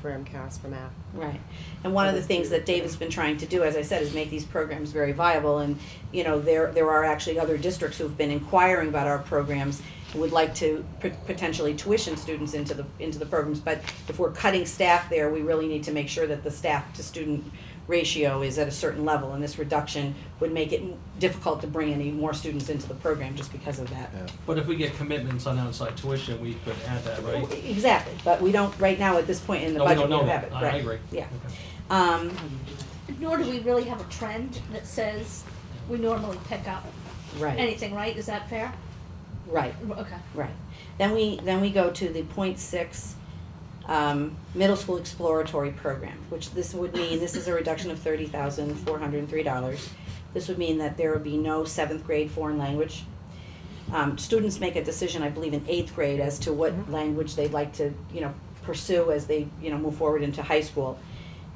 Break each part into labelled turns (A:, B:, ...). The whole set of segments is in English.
A: for MCAS for math.
B: Right. And one of the things that Dave has been trying to do, as I said, is make these programs very viable. And, you know, there are actually other districts who've been inquiring about our programs and would like to potentially tuition students into the programs. But if we're cutting staff there, we really need to make sure that the staff to student ratio is at a certain level, and this reduction would make it difficult to bring any more students into the program just because of that.
C: Yeah.
D: But if we get commitments on outside tuition, we could add that, right?
B: Exactly, but we don't, right now at this point in the
D: No, we
B: budget,
D: don't
B: we
D: know
B: don't have
D: that.
B: it.
D: I
B: Right.
D: agree.
B: Yeah.
D: Okay.
E: Nor do we really have a trend that says we normally pick up
B: Right,
E: anything, right? Is that fair?
B: right,
E: Okay.
B: right. Then we go to the .6 middle school exploratory program, which this would mean, this is a reduction of $30,403. This would mean that there would be no 7th grade foreign language. Students make a decision, I believe, in 8th grade as to what language they'd like to, you know, pursue as they, you know, move forward into high school.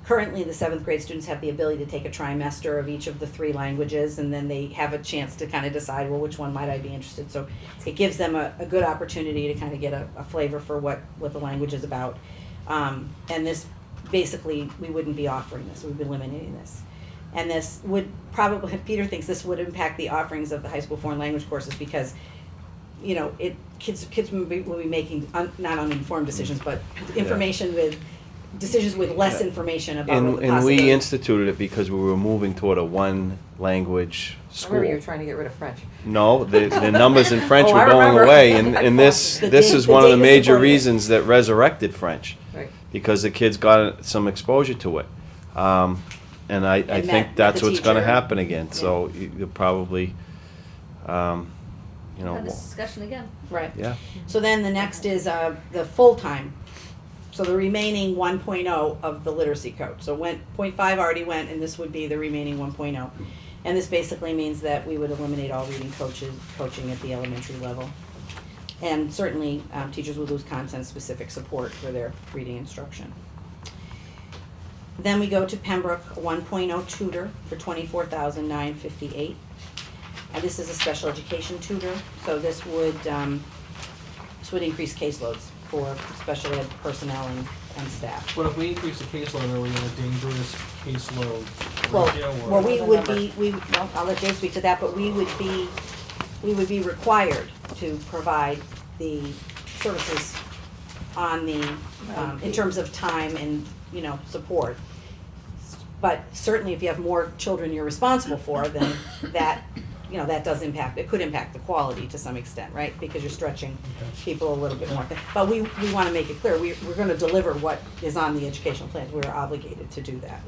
B: Currently, the 7th grade students have the ability to take a trimester of each of the 3 languages, and then they have a chance to kind of decide, well, which one might I be interested. So it gives them a good opportunity to kind of get a flavor for what the language is about. And this, basically, we wouldn't be offering this, we'd be eliminating this. And this would probably, Peter thinks this would impact the offerings of the high school foreign language courses because, you know, kids will be making not uninformed decisions, but information with decisions with less information about what the
C: And we
B: possibilities.
C: instituted it because we were moving toward a one-language
A: I
C: school.
A: remember you were trying to get rid of French.
C: No, the numbers in French
A: Oh,
C: were
A: I
C: going
A: remember.
C: away, and this
B: The
C: this
B: da-
C: is
B: the
C: one of the
B: data
C: major
B: supported it.
C: reasons that resurrected French,
A: Right.
C: because the kids got some exposure to it. And I
B: met
C: think that's
B: the
C: what's going to
B: teacher.
C: happen again. So you'll probably, you know,
E: Have this discussion again.
B: Right.
C: yeah.
B: So then the next is the full-time. So the remaining 1.0 of the literacy coach. So went, .5 already went, and this would be the remaining 1.0. And this basically means that we would eliminate all reading coaching at the elementary level. And certainly, teachers would lose content-specific support for their reading instruction. Then we go to Pembroke, a 1.0 tutor for $24,958. And this is a special education tutor, so this would increase caseloads for special ed personnel and staff.
D: But if we increase the caseload, are we in a dangerous caseload ratio? or-
B: Well, we would be, well, I'll let Dave speak to that, but we would be required to provide the services on the, in terms of time and, you know, support. But certainly if you have more children you're responsible for, then that, you know, that does impact, it could impact the quality to some extent, right? Because you're stretching people a little bit more. But we want to make it clear, we're going to deliver what is on the educational plan. We're obligated to do that.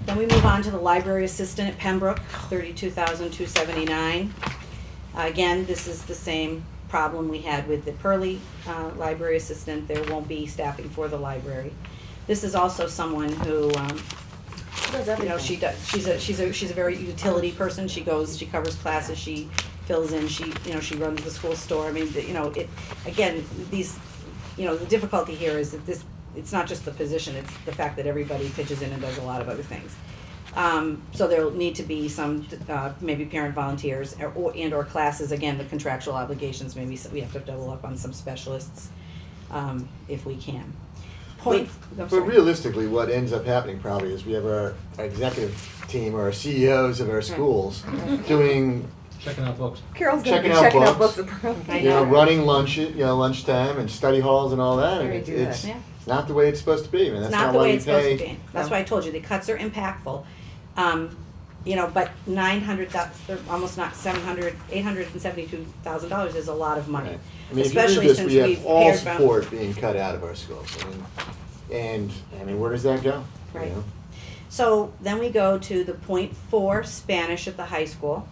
B: Then we move on to the library assistant at Pembroke, $32,279. Again, this is the same problem we had with the Pearly library assistant. There won't be staffing for the library. This is also someone who, you know, she does. She's a very utility person. She goes, she covers classes, she fills in, she runs the school store. I mean, you know, these, you know, the difficulty here is that it's not just the position, it's the fact that everybody pitches in and does a lot of other things. So there'll need to be some, maybe parent volunteers or classes, again, the contractual obligations, maybe we have to double up on some specialists, if we can. I'm
F: But
B: sorry.
F: realistically, what ends up happening probably is we have our executive team or our CEOs of our schools doing,
D: Checking out books.
A: Carol's going to be
F: Checking out
A: checking out
F: books.
A: books.
B: I
F: you know,
B: know.
F: running lunchtime and study halls and all that. And
A: Very good.
F: it's
B: Yeah.
F: not the way it's supposed to be. I mean,
B: It's
F: that's
B: not
F: not
B: the
F: why
B: way
F: we
B: it's supposed to
F: pay.
B: be. That's why I told you, the cuts are impactful. You know, but almost not $872,000 is a lot of money.
F: Right. I mean,
B: Especially
F: if
B: since
F: you do
B: we've
F: this, we have all
B: pared down-
F: support being cut out of our schools. And where does that go? You
B: Right.
F: know?
B: So then we go to the .4 Spanish at the high school.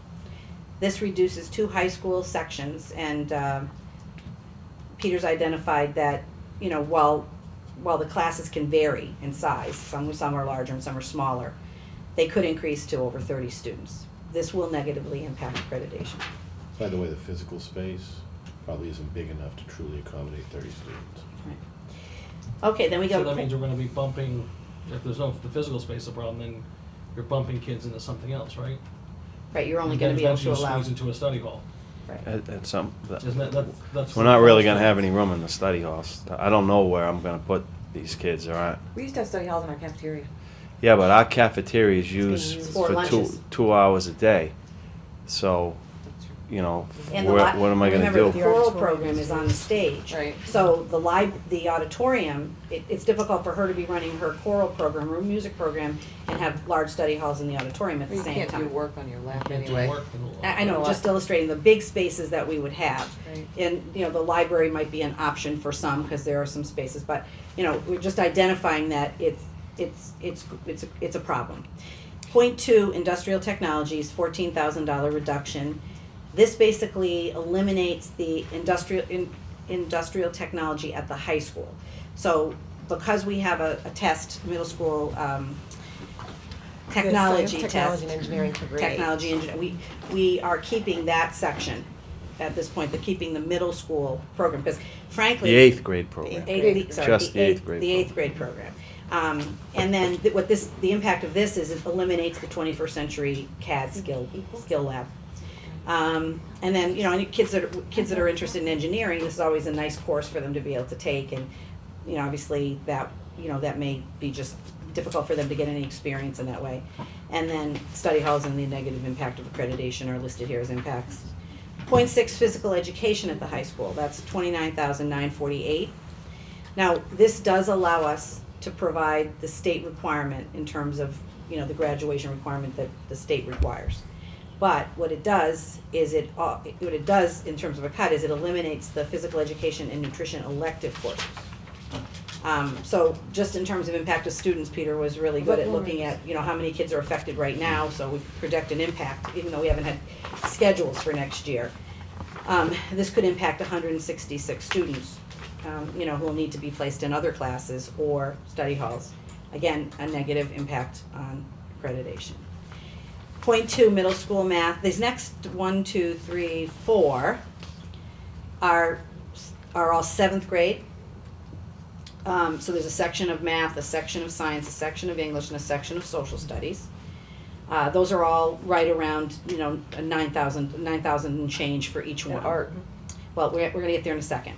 B: This reduces 2 high school sections, and Peter's identified that, you know, while the classes can vary in size, some are larger and some are smaller, they could increase to over 30 students. This will negatively impact accreditation.
G: By the way, the physical space probably isn't big enough to truly accommodate 30 students.
B: Okay, then we go.
D: So that means we're gonna be bumping, if there's no, the physical space a problem, then you're bumping kids into something else, right?
B: Right, you're only gonna be able to
D: Eventually
B: allow.
D: squeeze into a study hall.
C: at some,
D: Isn't that's.
C: we're not really gonna have any room in the study halls. I don't know where I'm gonna put these kids, all right?
A: We used to have study halls in our cafeteria.
C: Yeah, but our cafeteria is
A: being
C: used
A: used
B: for
C: for
B: lunches.
C: two hours a day. So, you know,
B: And the
C: what am I gonna
B: remember, the
C: do?
B: choral
A: auditorium
B: program is on the stage.
A: Right.
B: So the auditorium, it's difficult for her to be running her choral program, her music program, and have large study halls in the auditorium at the
A: You
B: same
A: can't do
B: time.
A: work on your lap
D: Can't do
A: anyway.
D: work.
B: I know,
A: Well,
B: just illustrating the big spaces that we would have.
A: Right.
B: And, you know, the library might be an option for some, because there are some spaces, but, you know, we're just identifying that it's a problem. Point two, industrial technologies, $14,000 reduction. This basically eliminates the industrial technology at the high school. So because we have a test, middle school, technology
A: Science,
B: test.
A: technology, and engineering for grade
B: Technology, we are keeping that section at this point, they're keeping the middle school program, because frankly.
C: The eighth grade program. Just the eighth grade
B: The eighth grade program. And then the impact of this is it eliminates the 21st century CAD skill lab. And then, you know, any kids that are interested in engineering, this is always a nice course for them to be able to take, and, you know, obviously that may be just difficult for them to get any experience in that way. And then study halls and the negative impact of accreditation are listed here as impacts. Point six, physical education at the high school, that's $29,948. Now, this does allow us to provide the state requirement in terms of, you know, the graduation requirement that the state requires. But what it does is what it does in terms of a cut is it eliminates the physical education and nutrition elective courses. So just in terms of impact of students, Peter was really good at looking at, you know, how many kids are affected right now, so we project an impact, even though we haven't had schedules for next year. This could impact 166 students, you know, who will need to be placed in other classes or study halls. Again, a negative impact on accreditation. Point two, middle school math. These next 1, 2, 3, 4 are all seventh grade. So there's a section of math, a section of science, a section of English, and a section of social studies. Those are all right around, you know, 9,000 and change for each one.
A: And art.
B: Well, we're gonna get there in a second.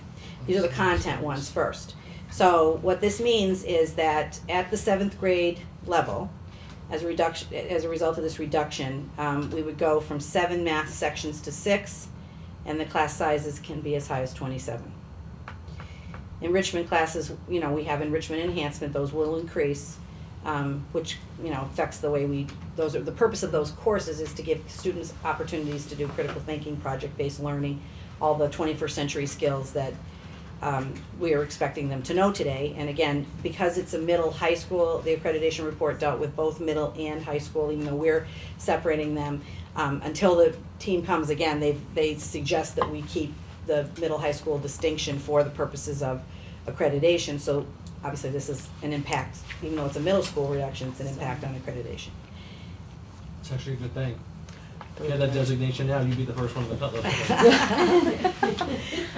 B: These are the content ones first. So what this means is that at the seventh grade level, as a result of this reduction, we would go from 7 math sections to 6, and the class sizes can be as high as 27. Enrichment classes, you know, we have enrichment enhancement, those will increase, which, you know, affects the way the purpose of those courses is to give students opportunities to do critical thinking, project-based learning, all the 21st century skills that we are expecting them to know today. And again, because it's a middle high school, the accreditation report dealt with both middle and high school, even though we're separating them. Until the team comes again, they suggest that we keep the middle high school distinction for the purposes of accreditation. So obviously this is an impact, even though it's a middle school reduction, it's an impact on accreditation.
D: It's actually a good thing. If you had that designation now, you'd be the first one to cut those.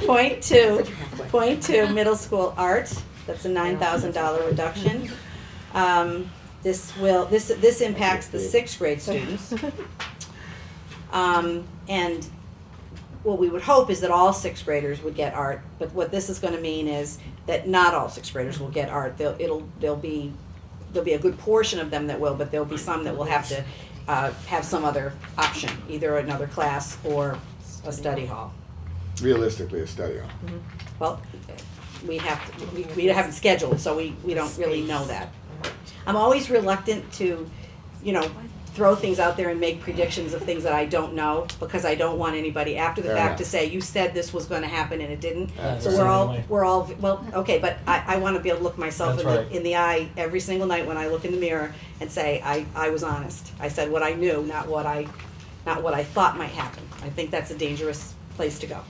B: Point two, middle school art, that's a $9,000 reduction. This impacts the 6th grade students. And what we would hope is that all 6th graders would get art, but what this is gonna mean is that not all 6th graders will get art. There'll be a good portion of them that will, but there'll be some that will have to have some other option, either another class or a study hall.
F: Realistically, a study hall.
B: Well, we haven't scheduled, so we don't really know that. I'm always reluctant to, you know, throw things out there and make predictions of things that I don't know, because I don't want anybody after the
F: Fair
B: fact
F: enough.
B: to say, you said this was gonna happen and it didn't. So
D: That's
B: we're all, well, okay, but I wanna be able to look myself
D: That's right.
B: in the eye every single night when I look in the mirror and say, I was honest. I said what I knew, not what I thought might happen. I think that's a dangerous place to go.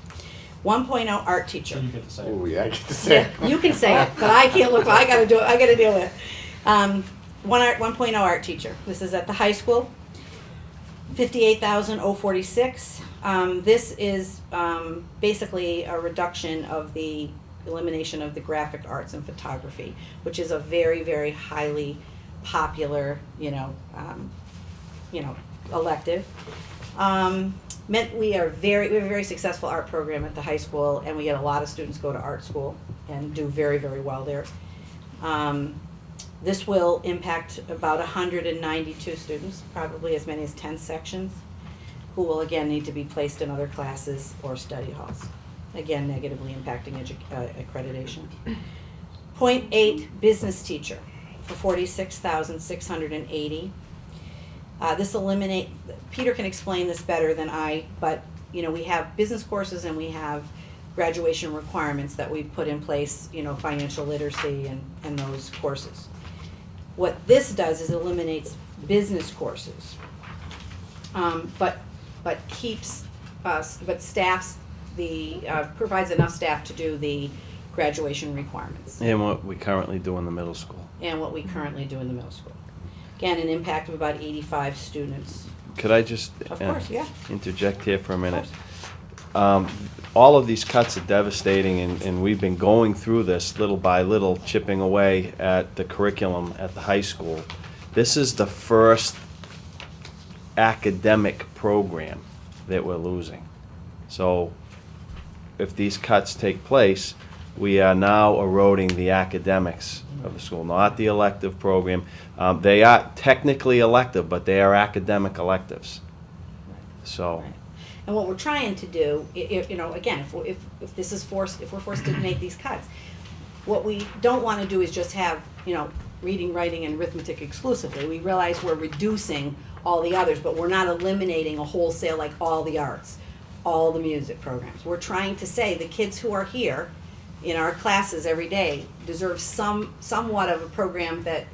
B: 1.0 art
D: So
B: teacher.
D: you get to say.
F: Oh, yeah, I get to say.
B: You can say it, but I can't look, I gotta do it, I gotta deal with it. 1.0 art teacher, this is at the high school, 58,046. This is basically a reduction of the elimination of the graphic arts and photography, which is a very, very highly popular, elective. we have a very successful art program at the high school, and we get a lot of students go to art school and do very, very well there. This will impact about 192 students, probably as many as 10 sections, who will again need to be placed in other classes or study halls, again negatively impacting accreditation. Point 8, business teacher for 46,680. This eliminate, Peter can explain this better than I, but we have business courses and we have graduation requirements that we've put in place, financial literacy and those courses. What this does is eliminates business courses, but keeps us, but staffs provides enough staff to do the graduation requirements
C: And what we currently do in the middle school.
B: and what we currently do in the middle school. Again, an impact of about 85 students.
C: Could I just
B: Of course, yeah.
C: interject here for a minute?
B: course.
C: All of these cuts are devastating, and we've been going through this little by little, chipping away at the curriculum at the high school. This is the first academic program that we're losing. So if these cuts take place, we are now eroding the academics of the school, not the elective program. They are technically elective, but they are academic electives. So,
B: Right. And what we're trying to do, again, if we're forced to make these cuts, what we don't want to do is just have, reading, writing, and arithmetic exclusively. We realize we're reducing all the others, but we're not eliminating a wholesale, like all the arts, all the music programs. We're trying to say the kids who are here in our classes every day deserve somewhat of a program that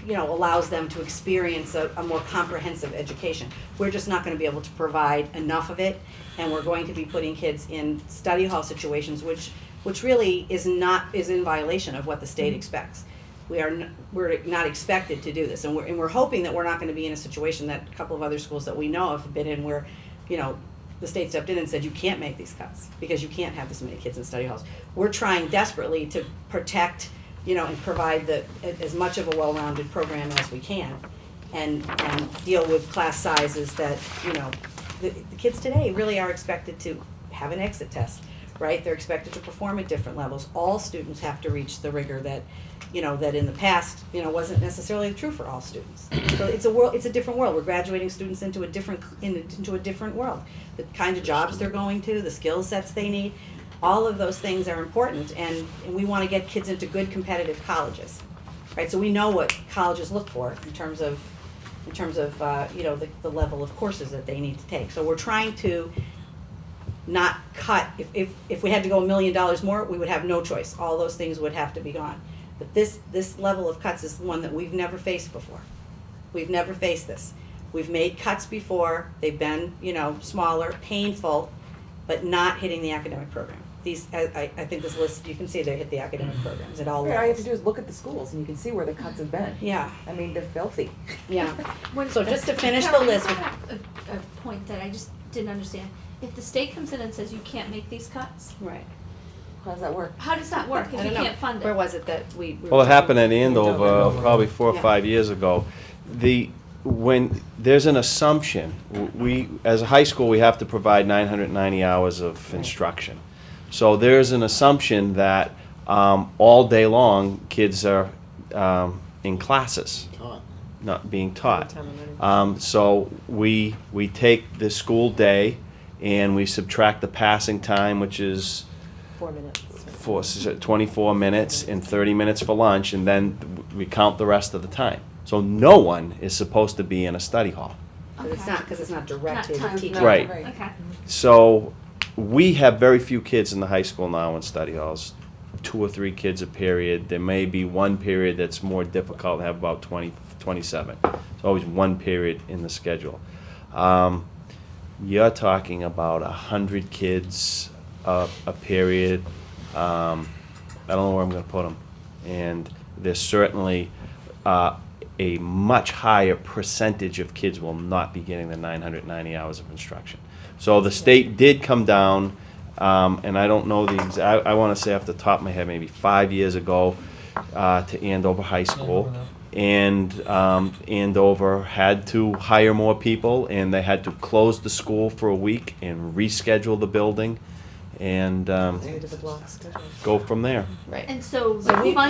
B: allows them to experience a more comprehensive education. We're just not going to be able to provide enough of it, and we're going to be putting kids in study hall situations, which really is in violation of what the state expects. We're not expected to do this, and we're hoping that we're not going to be in a situation that a couple of other schools that we know of have been in, where the state stepped in and said you can't make these cuts because you can't have this many kids in study halls. We're trying desperately to protect and provide as much of a well-rounded program as we can, and deal with class sizes that, the kids today really are expected to have an exit test, right? They're expected to perform at different levels. All students have to reach the rigor that, that in the past, wasn't necessarily true for all students. So it's a different world. We're graduating students into a different world. The kind of jobs they're going to, the skill sets they need, all of those things are important, and we want to get kids into good competitive colleges, right? So we know what colleges look for in terms of the level of courses that they need to take. So we're trying to not cut. If we had to go $1 million more, we would have no choice. All those things would have to be gone. But this level of cuts is one that we've never faced before. We've never faced this. We've made cuts before. They've been, smaller, painful, but not hitting the academic program. I think this list, you can see they hit the academic programs at all
A: All you have
B: levels.
A: to do is look at the schools and you can see where the cuts have been.
B: Yeah,
A: I mean, they're filthy.
B: yeah.
E: When-
B: So just to finish the
E: Carol,
B: list,
E: I have a point that I just didn't understand. If the state comes in and says you can't make these cuts,
B: right.
A: How does that work?
E: how does that work
B: I
E: if
B: don't
E: you
B: know.
E: can't fund
B: Where
E: it?
B: was it that we were
C: well, it
B: talking-
C: happened at Andover
D: Andover.
C: probably 4 or
B: Yeah.
C: 5 years ago. When there's an assumption, as a high school, we have to provide 990 hours of instruction. So there's an assumption that all day long, kids are in classes,
F: Taught.
C: not being taught.
A: Time and money.
C: So we take the school day and we subtract the passing time, which is
A: 4 minutes.
C: 24 minutes and 30 minutes for lunch, and then we count the rest of the time. So no one is supposed to be in a study hall.
B: But it's
E: Okay.
B: not, because it's not directed
E: Not
B: at teachers.
E: timed.
C: Right.
E: Okay.
C: So we have very few kids in the high school now in study halls, 2 or 3 kids a period. There may be one period that's more difficult, have about 20, 27. There's always one period in the schedule. You're talking about 100 kids a period. I don't know where I'm going to put them. And there's certainly a much higher percentage of kids will not be getting the 990 hours of instruction. So the state did come down, and I don't know the exact, I want to say off the top of my head, maybe 5 years ago, to Andover High School. and Andover had to hire more people, and they had to close the school for a week and reschedule the building, and
A: Into the block schedule.
C: go from there.
B: Right.
E: And so
A: So
E: the
A: we-
E: fund